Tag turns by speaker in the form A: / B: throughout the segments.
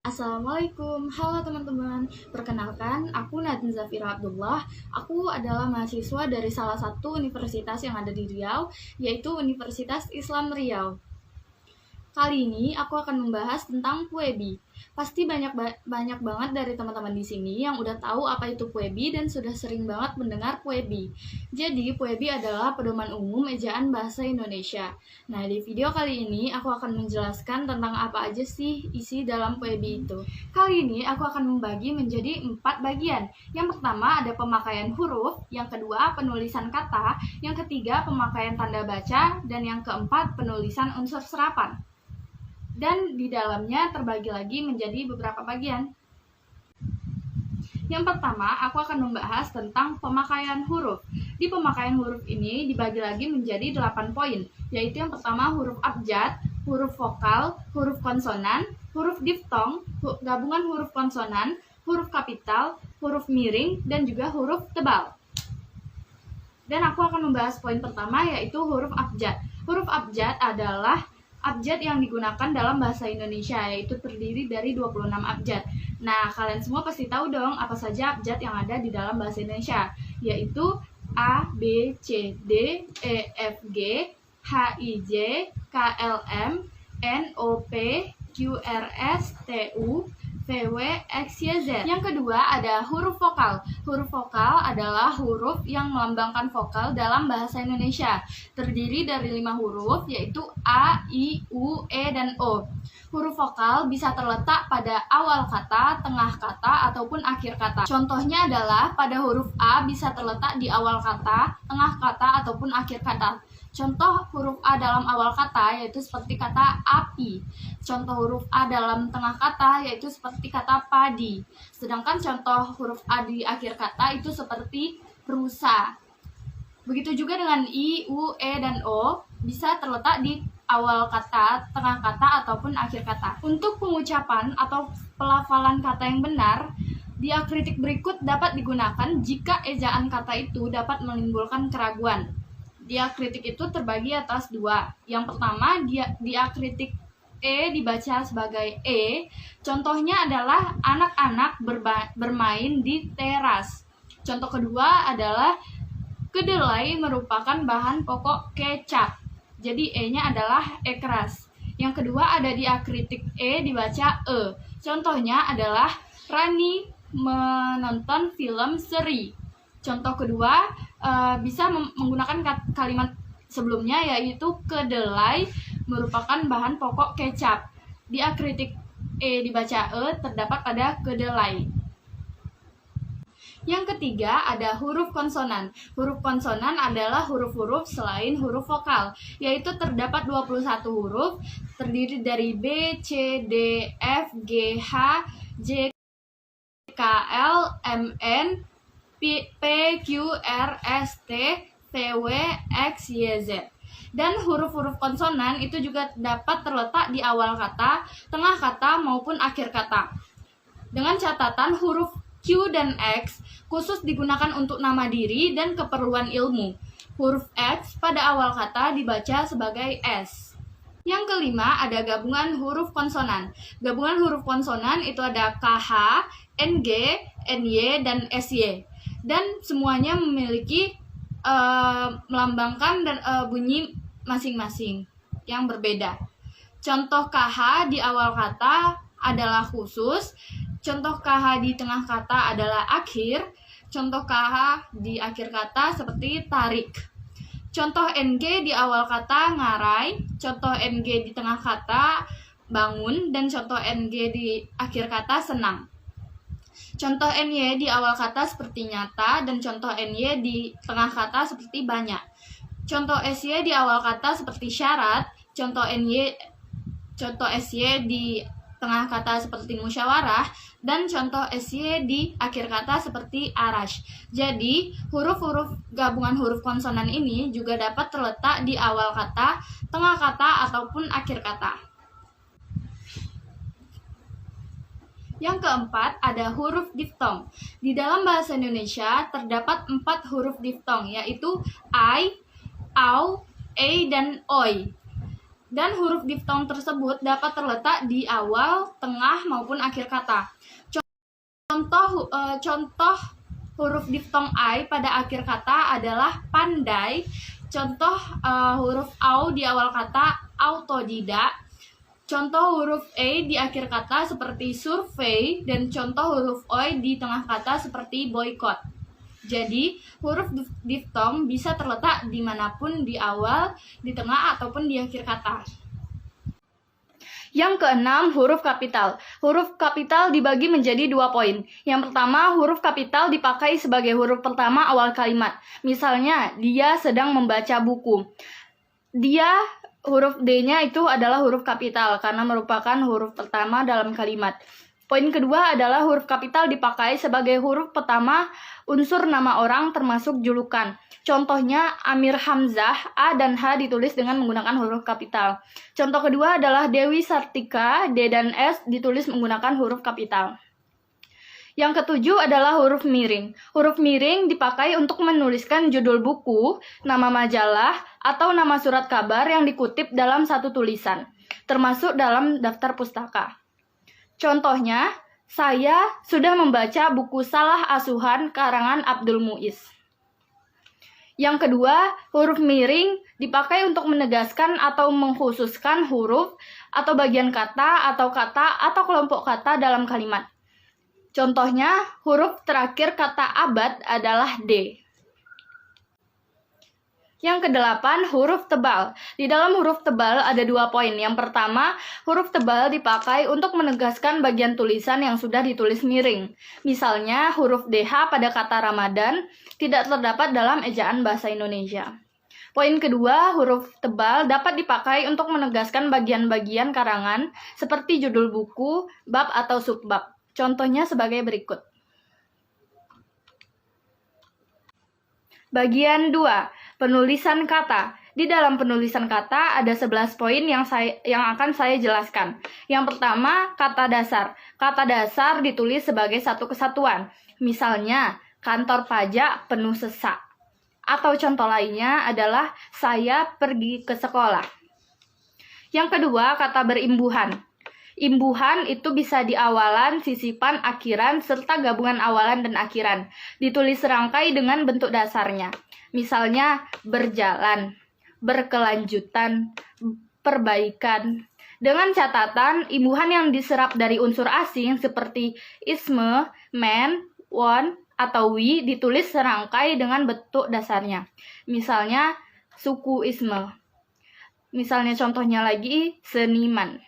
A: Assalamualaikum, halo teman-teman. Perkenalkan, aku Nadine Zafira Abdullah. Aku adalah mahasiswa dari salah satu universitas yang ada di Riau, yaitu Universitas Islam Riau. Kali ini aku akan membahas tentang Puebi. Pasti banyak banget dari teman-teman di sini yang udah tahu apa itu Puebi dan sudah sering banget mendengar Puebi. Jadi, Puebi adalah pedoman umum ejaan bahasa Indonesia. Nah, di video kali ini aku akan menjelaskan tentang apa aja sih isi dalam Puebi itu. Kali ini aku akan membagi menjadi 4 bagian. Yang pertama ada pemakaian huruf, yang kedua penulisan kata, yang ketiga pemakaian tanda baca, dan yang keempat penulisan unsur serapan. Dan di dalamnya terbagi lagi menjadi beberapa bagian. Yang pertama, aku akan membahas tentang pemakaian huruf. Di pemakaian huruf ini dibagi lagi menjadi 8 poin, yaitu yang pertama huruf abjad, huruf vokal, huruf konsonan, huruf diftong, gabungan huruf konsonan, huruf kapital, huruf miring, dan juga huruf tebal. Dan aku akan membahas poin pertama, yaitu huruf abjad. Huruf abjad adalah abjad yang digunakan dalam bahasa Indonesia, yaitu terdiri dari 26 abjad. Nah, kalian semua pasti tahu dong apa saja abjad yang ada di dalam bahasa Indonesia, yaitu A, B, C, D, E, F, G, H, I, J, K, L, M, N, O, P, Q, R, S, T, U, V, W, X, Y, Z. Yang kedua ada huruf vokal. Huruf vokal adalah huruf yang melambangkan vokal dalam bahasa Indonesia. Terdiri dari 5 huruf, yaitu A, I, U, E, dan O. Huruf vokal bisa terletak pada awal kata, tengah kata, ataupun akhir kata. Contohnya adalah pada huruf A bisa terletak di awal kata, tengah kata, ataupun akhir kata. Contoh huruf A dalam awal kata yaitu seperti kata api. Contoh huruf A dalam tengah kata yaitu seperti kata padi. Sedangkan contoh huruf A di akhir kata itu seperti rusa. Begitu juga dengan I, U, E, dan O bisa terletak di awal kata, tengah kata, ataupun akhir kata. Untuk pengucapan atau pelafalan kata yang benar, diakritik berikut dapat digunakan jika ejaan kata itu dapat menimbulkan keraguan. Diakritik itu terbagi atas 2. Yang pertama, diakritik E dibaca sebagai E. Contohnya adalah anak-anak bermain di teras. Contoh kedua adalah kedelai merupakan bahan pokok kecap. Jadi E-nya adalah E keras. Yang kedua ada diakritik E dibaca E. Contohnya adalah Rani menonton film seri. Contoh kedua bisa menggunakan kalimat sebelumnya, yaitu kedelai merupakan bahan pokok kecap. Diakritik E dibaca E terdapat pada kedelai. Yang ketiga ada huruf konsonan. Huruf konsonan adalah huruf-huruf selain huruf vokal, yaitu terdapat 21 huruf, terdiri dari B, C, D, F, G, H, J, K, L, M, N, P, Q, R, S, T, V, W, X, Y, Z. Dan huruf-huruf konsonan itu juga dapat terletak di awal kata, tengah kata, maupun akhir kata. Dengan catatan huruf Q dan X khusus digunakan untuk nama diri dan keperluan ilmu. Huruf X pada awal kata dibaca sebagai S. Yang kelima ada gabungan huruf konsonan. Gabungan huruf konsonan itu ada KH, NG, NY, dan SY. Dan semuanya memiliki melambangkan dan bunyi masing-masing yang berbeda. Contoh KH di awal kata adalah khusus, contoh KH di tengah kata adalah akhir, contoh KH di akhir kata seperti tarik. Contoh NG di awal kata ngarai, contoh NG di tengah kata bangun, dan contoh NG di akhir kata senang. Contoh NY di awal kata seperti nyata, dan contoh NY di tengah kata seperti banyak. Contoh SY di awal kata seperti syarat, contoh SY di tengah kata seperti musyawarah, dan contoh SY di akhir kata seperti arash. Jadi, huruf-huruf gabungan huruf konsonan ini juga dapat terletak di awal kata, tengah kata, ataupun akhir kata. Yang keempat ada huruf diftong. Di dalam bahasa Indonesia terdapat 4 huruf diftong, yaitu I, AU, E, dan OI. Dan huruf diftong tersebut dapat terletak di awal, tengah, maupun akhir kata. Contoh huruf diftong I pada akhir kata adalah pandai. Contoh huruf au di awal kata autodidak. Contoh huruf E di akhir kata seperti survei, dan contoh huruf OI di tengah kata seperti boykot. Jadi, huruf diftong bisa terletak dimanapun, di awal, di tengah, ataupun di akhir kata. Yang keenam, huruf kapital. Huruf kapital dibagi menjadi 2 poin. Yang pertama, huruf kapital dipakai sebagai huruf pertama awal kalimat. Misalnya, dia sedang membaca buku. Huruf D-nya itu adalah huruf kapital karena merupakan huruf pertama dalam kalimat. Poin kedua adalah huruf kapital dipakai sebagai huruf pertama unsur nama orang termasuk julukan. Contohnya Amir Hamzah, A dan H ditulis dengan menggunakan huruf kapital. Contoh kedua adalah Dewi Sartika, D dan S ditulis menggunakan huruf kapital. Yang ketujuh adalah huruf miring. Huruf miring dipakai untuk menuliskan judul buku, nama majalah, atau nama surat kabar yang dikutip dalam satu tulisan, termasuk dalam daftar pustaka. Contohnya, saya sudah membaca buku Salah Asuhan karangan Abdul Muiz. Yang kedua, huruf miring dipakai untuk menegaskan atau mengkhususkan huruf atau bagian kata atau kelompok kata dalam kalimat. Contohnya, huruf terakhir kata abad adalah D. Yang kedelapan, huruf tebal. Di dalam huruf tebal ada 2 poin. Yang pertama, huruf tebal dipakai untuk menegaskan bagian tulisan yang sudah ditulis miring. Misalnya, huruf DH pada kata Ramadan tidak terdapat dalam ejaan bahasa Indonesia. Poin kedua, huruf tebal dapat dipakai untuk menegaskan bagian-bagian karangan seperti judul buku, bab atau subbab. Contohnya sebagai berikut. Bagian 2, penulisan kata. Di dalam penulisan kata ada 11 poin yang akan saya jelaskan. Yang pertama, kata dasar. Kata dasar ditulis sebagai satu kesatuan. Misalnya, kantor pajak penuh sesak. Atau contoh lainnya adalah saya pergi ke sekolah. Yang kedua, kata berimbuhan. Imbuhan itu bisa di awalan, sisipan, akhiran, serta gabungan awalan dan akhiran. Ditulis serangkai dengan bentuk dasarnya. Misalnya, berjalan, berkelanjutan, perbaikan. Dengan catatan, imbuhan yang diserap dari unsur asing seperti isme, man, won, atau wi ditulis serangkai dengan bentuk dasarnya. Misalnya, suku isme. Misalnya contohnya lagi, seniman.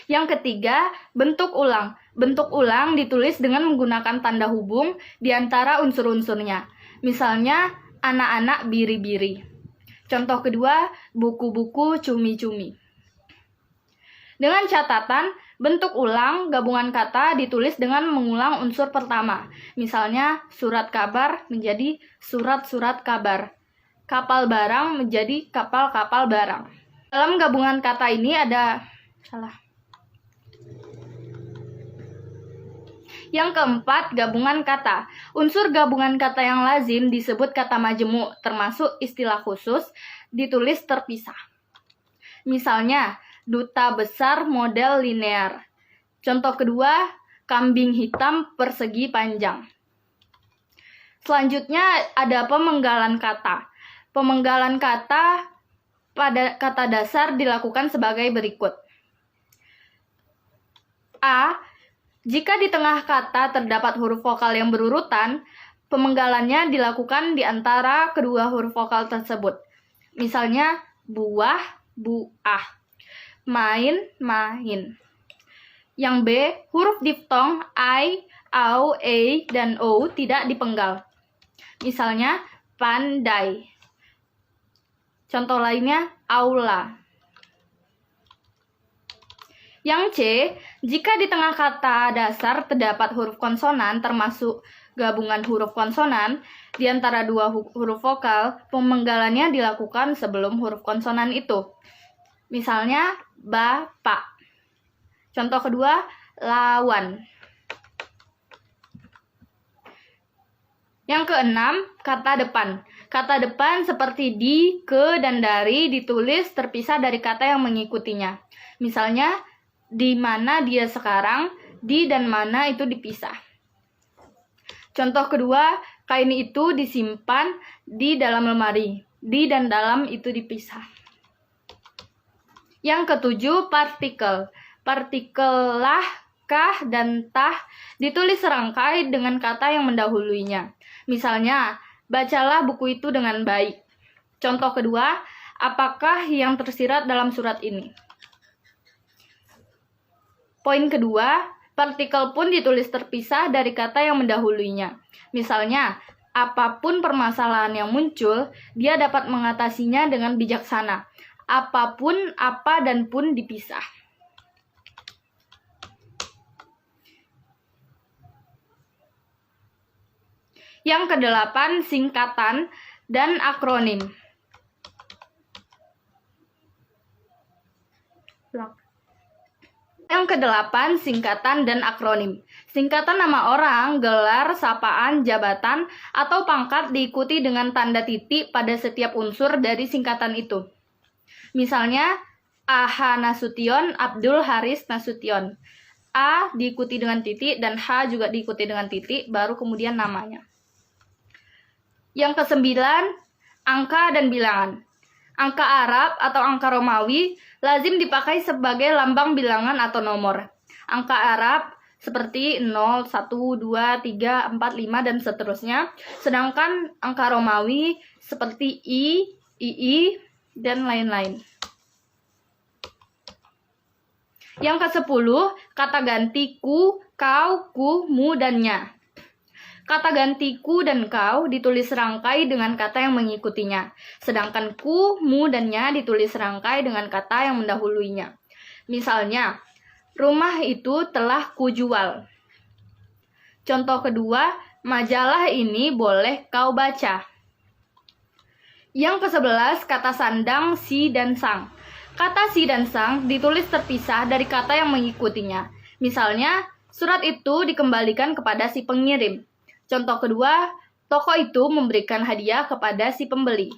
A: Yang ketiga, bentuk ulang. Bentuk ulang ditulis dengan menggunakan tanda hubung di antara unsur-unsurnya. Misalnya, anak-anak biri-biri. Contoh kedua, buku-buku cumi-cumi. Dengan catatan, bentuk ulang gabungan kata ditulis dengan mengulang unsur pertama. Misalnya, surat kabar menjadi surat-surat kabar. Kapal barang menjadi kapal-kapal barang. Dalam gabungan kata ini ada Yang keempat, gabungan kata. Unsur gabungan kata yang lazim disebut kata majemuk, termasuk istilah khusus, ditulis terpisah. Misalnya, duta besar model linear. Contoh kedua, kambing hitam persegi panjang. Selanjutnya ada pemenggalan kata. Pemenggalan kata pada kata dasar dilakukan sebagai berikut. A. Jika di tengah kata terdapat huruf vokal yang berurutan, pemenggalannya dilakukan di antara kedua huruf vokal tersebut. Misalnya, buah, buah, main, main. Yang B, huruf diftong I, au, e, dan o tidak dipenggal. Misalnya, pandai. Contoh lainnya, aula. Yang C, jika di tengah kata dasar terdapat huruf konsonan termasuk gabungan huruf konsonan di antara dua huruf vokal, pemenggalannya dilakukan sebelum huruf konsonan itu. Misalnya, bapak. Contoh kedua, lawan. Yang keenam, kata depan. Kata depan seperti di, ke, dan dari ditulis terpisah dari kata yang mengikutinya. Misalnya, di mana dia sekarang, di dan mana itu dipisah. Contoh kedua, kain itu disimpan di dalam lemari. Di dan dalam itu dipisah. Yang ketujuh, partikel. Partikel lah, kah, dan tah ditulis serangkai dengan kata yang mendahuluinya. Misalnya, bacalah buku itu dengan baik. Contoh kedua, apakah yang tersirat dalam surat ini? Poin kedua, partikel pun ditulis terpisah dari kata yang mendahuluinya. Misalnya, apapun permasalahan yang muncul, dia dapat mengatasinya dengan bijaksana. Apapun, apa, dan pun dipisah. Yang kedelapan, singkatan dan akronim. Yang kedelapan, singkatan dan akronim. Singkatan nama orang, gelar, sapaan, jabatan, atau pangkat diikuti dengan tanda titik pada setiap unsur dari singkatan itu. Misalnya, Aha Nasution, Abdul Haris Nasution. A diikuti dengan titik dan H juga diikuti dengan titik, baru kemudian namanya. Yang kesembilan, angka dan bilangan. Angka Arab atau angka Romawi lazim dipakai sebagai lambang bilangan atau nomor. Angka Arab seperti 0, 1, 2, 3, 4, 5, dan seterusnya. Sedangkan angka Romawi seperti I, II, dan lain-lain. Yang ke-10, kata ganti ku, kau, ku, mu, dan nya. Kata ganti ku dan kau ditulis serangkai dengan kata yang mengikutinya. Sedangkan ku, mu, dan nya ditulis serangkai dengan kata yang mendahuluinya. Misalnya, rumah itu telah kujual. Contoh kedua, majalah ini boleh kau baca. Yang ke-11, kata sandang, si, dan sang. Kata si dan sang ditulis terpisah dari kata yang mengikutinya. Misalnya, surat itu dikembalikan kepada si pengirim. Contoh kedua, toko itu memberikan hadiah kepada si pembeli.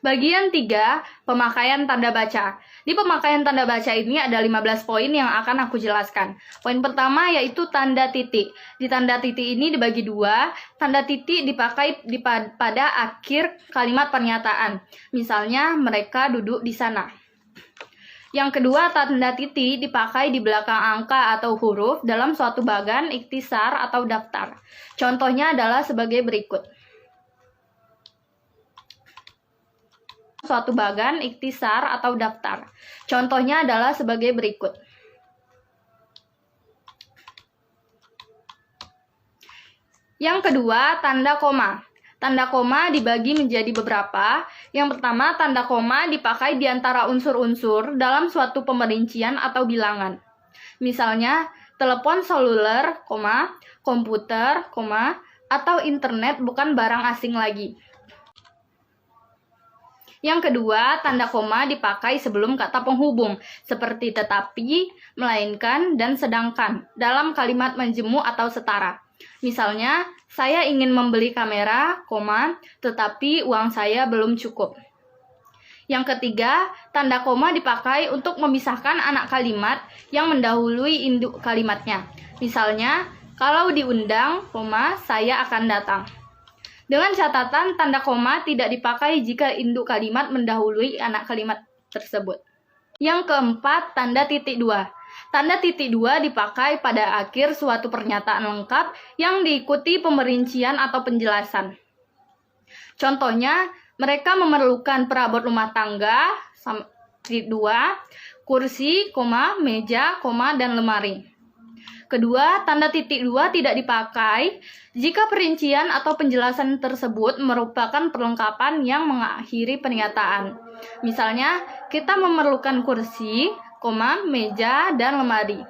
A: Bagian 3, pemakaian tanda baca. Di pemakaian tanda baca ini ada 15 poin yang akan aku jelaskan. Poin pertama yaitu tanda titik. Di tanda titik ini dibagi dua. Tanda titik dipakai pada akhir kalimat pernyataan. Misalnya, mereka duduk di sana. Yang kedua, tanda titik dipakai di belakang angka atau huruf dalam suatu bagan, ikhtisar, atau daftar. Contohnya adalah sebagai berikut. Suatu bagan, ikhtisar, atau daftar. Contohnya adalah sebagai berikut. Yang kedua, tanda koma. Tanda koma dibagi menjadi beberapa. Yang pertama, tanda koma dipakai di antara unsur-unsur dalam suatu pemerincian atau bilangan. Misalnya, telepon seluler, komputer, atau internet bukan barang asing lagi. Yang kedua, tanda koma dipakai sebelum kata penghubung, seperti tetapi, melainkan, dan sedangkan, dalam kalimat menjemu atau setara. Misalnya, saya ingin membeli kamera, tetapi uang saya belum cukup. Yang ketiga, tanda koma dipakai untuk memisahkan anak kalimat yang mendahului induk kalimatnya. Misalnya, kalau diundang, saya akan datang. Dengan catatan, tanda koma tidak dipakai jika induk kalimat mendahului anak kalimat tersebut. Yang keempat, tanda titik dua. Tanda titik dua dipakai pada akhir suatu pernyataan lengkap yang diikuti pemerincian atau penjelasan. Contohnya, mereka memerlukan perabot rumah tangga, titik dua, kursi, meja, dan lemari. Kedua, tanda titik dua tidak dipakai jika perincian atau penjelasan tersebut merupakan perlengkapan yang mengakhiri pernyataan. Misalnya, kita memerlukan kursi, meja, dan lemari.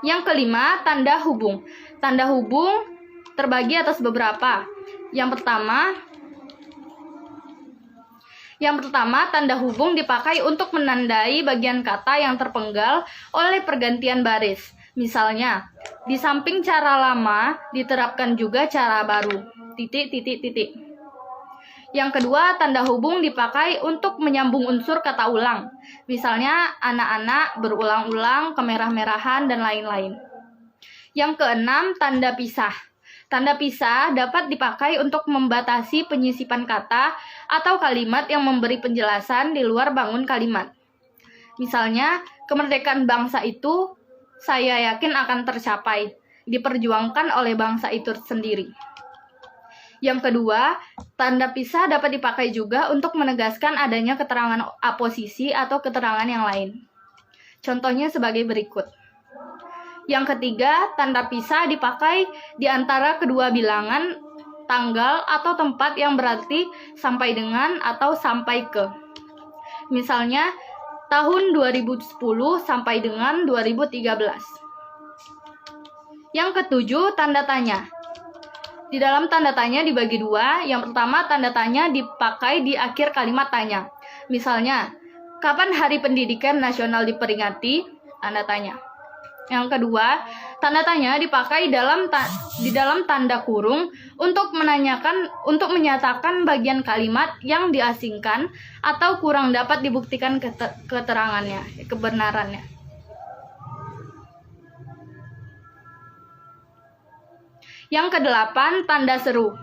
A: Yang kelima, tanda hubung. Tanda hubung terbagi atas beberapa. Yang pertama, tanda hubung dipakai untuk menandai bagian kata yang terpenggal oleh pergantian baris. Misalnya, di samping cara lama, diterapkan juga cara baru. Titik, titik, titik. Yang kedua, tanda hubung dipakai untuk menyambung unsur kata ulang. Misalnya, anak-anak, berulang-ulang, kemerah-merahan, dan lain-lain. Yang keenam, tanda pisah. Tanda pisah dapat dipakai untuk membatasi penyisipan kata atau kalimat yang memberi penjelasan di luar bangun kalimat. Misalnya, kemerdekaan bangsa itu saya yakin akan tercapai, diperjuangkan oleh bangsa itu sendiri. Yang kedua, tanda pisah dapat dipakai juga untuk menegaskan adanya keterangan aposisi atau keterangan yang lain. Contohnya sebagai berikut. Yang ketiga, tanda pisah dipakai di antara kedua bilangan, tanggal, atau tempat yang berarti sampai dengan atau sampai ke. Misalnya, tahun 2010 sampai dengan 2013. Yang ketujuh, tanda tanya. Di dalam tanda tanya dibagi dua. Yang pertama, tanda tanya dipakai di akhir kalimat tanya. Misalnya, kapan Hari Pendidikan Nasional diperingati? Tanda tanya. Yang kedua, tanda tanya dipakai di dalam tanda kurung untuk menyatakan bagian kalimat yang diasingkan atau kurang dapat dibuktikan keterangannya, kebenarannya. Yang kedelapan, tanda seru.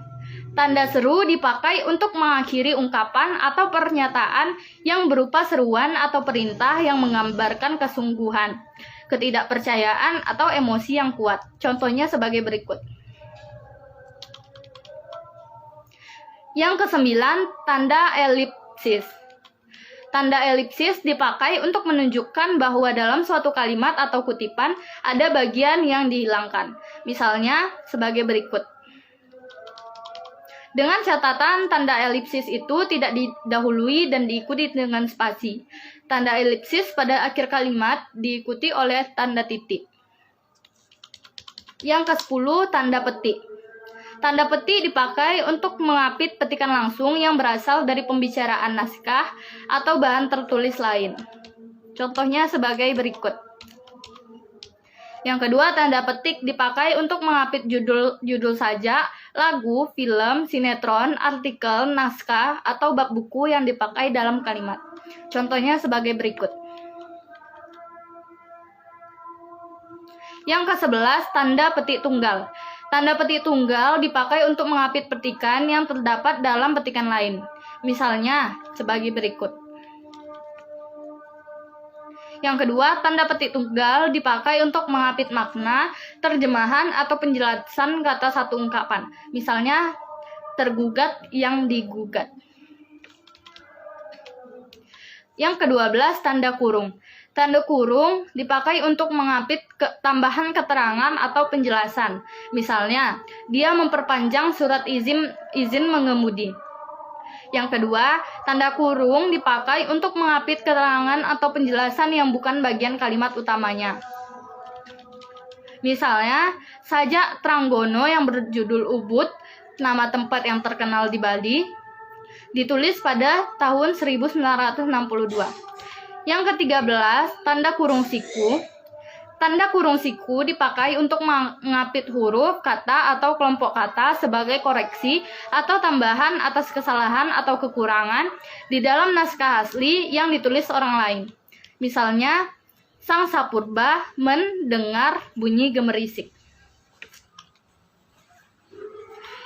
A: Tanda seru dipakai untuk mengakhiri ungkapan atau pernyataan yang berupa seruan atau perintah yang menggambarkan kesungguhan, ketidakpercayaan, atau emosi yang kuat. Contohnya sebagai berikut. Yang kesembilan, tanda elipsis. Tanda elipsis dipakai untuk menunjukkan bahwa dalam suatu kalimat atau kutipan ada bagian yang dihilangkan. Misalnya sebagai berikut. Dengan catatan, tanda elipsis itu tidak didahului dan diikuti dengan spasi. Tanda elipsis pada akhir kalimat diikuti oleh tanda titik. Yang ke-10, tanda petik. Tanda petik dipakai untuk mengapit petikan langsung yang berasal dari pembicaraan naskah atau bahan tertulis lain. Contohnya sebagai berikut. Yang kedua, tanda petik dipakai untuk mengapit judul sajak, lagu, film, sinetron, artikel, naskah, atau bab buku yang dipakai dalam kalimat. Contohnya sebagai berikut. Yang ke-11, tanda petik tunggal. Tanda petik tunggal dipakai untuk mengapit petikan yang terdapat dalam petikan lain. Misalnya, sebagai berikut. Yang kedua, tanda petik tunggal dipakai untuk mengapit makna, terjemahan, atau penjelasan kata satu ungkapan. Misalnya, tergugat yang digugat. Yang ke-12, tanda kurung. Tanda kurung dipakai untuk mengapit tambahan keterangan atau penjelasan. Misalnya, dia memperpanjang surat izin mengemudi. Yang kedua, tanda kurung dipakai untuk mengapit keterangan atau penjelasan yang bukan bagian kalimat utamanya. Misalnya, sajak Tranggono yang berjudul Ubud, nama tempat yang terkenal di Bali, ditulis pada tahun 1962. Yang ke-13, tanda kurung siku. Tanda kurung siku dipakai untuk mengapit huruf, kata, atau kelompok kata sebagai koreksi atau tambahan atas kesalahan atau kekurangan di dalam naskah asli yang ditulis orang lain. Misalnya, Sang Sapurba mendengar bunyi gemerisik.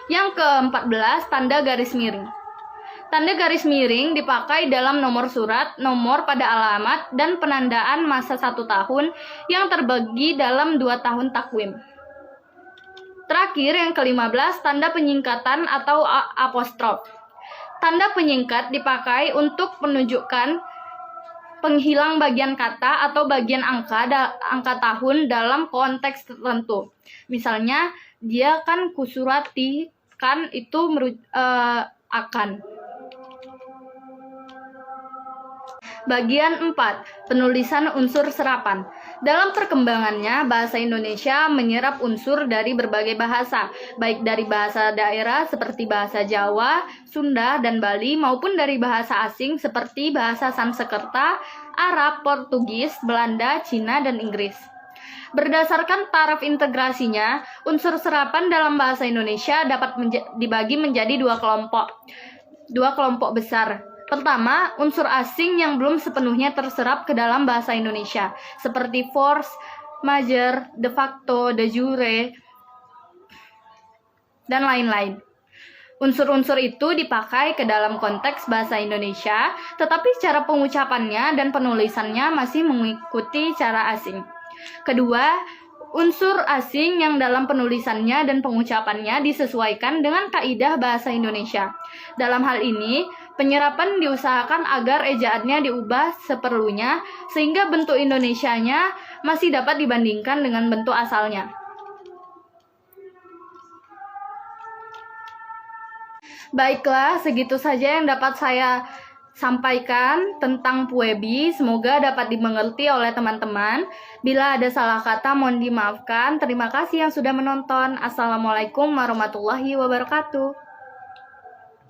A: Yang ke-14, tanda garis miring. Tanda garis miring dipakai dalam nomor surat, nomor pada alamat, dan penandaan masa 1 tahun yang terbagi dalam 2 tahun takwim. Terakhir, yang ke-15, tanda penyingkatan atau apostrof. Tanda penyingkat dipakai untuk menunjukkan penghilang bagian kata atau bagian angka tahun dalam konteks tertentu. Misalnya, dia kan kusurati, kan itu akan. Bagian 4. Penulisan unsur serapan. Dalam perkembangannya, bahasa Indonesia menyerap unsur dari berbagai bahasa, baik dari bahasa daerah seperti bahasa Jawa, Sunda, dan Bali, maupun dari bahasa asing seperti bahasa Sanskerta, Arab, Portugis, Belanda, Cina, dan Inggris. Berdasarkan taraf integrasinya, unsur serapan dalam bahasa Indonesia dapat dibagi menjadi dua kelompok besar. Pertama, unsur asing yang belum sepenuhnya terserap ke dalam bahasa Indonesia, seperti force majeure, de facto, de jure, dan lain-lain. Unsur-unsur itu dipakai ke dalam konteks bahasa Indonesia, tetapi cara pengucapannya dan penulisannya masih mengikuti cara asing. Kedua, unsur asing yang dalam penulisannya dan pengucapannya disesuaikan dengan kaidah bahasa Indonesia. Dalam hal ini, penyerapan diusahakan agar ejaannya diubah seperlunya sehingga bentuk Indonesianya masih dapat dibandingkan dengan bentuk asalnya. Baiklah, segitu saja yang dapat saya sampaikan tentang Puebi. Semoga dapat dimengerti oleh teman-teman. Bila ada salah kata, mohon dimaafkan. Terima kasih yang sudah menonton. Assalamualaikum warahmatullahi wabarakatuh.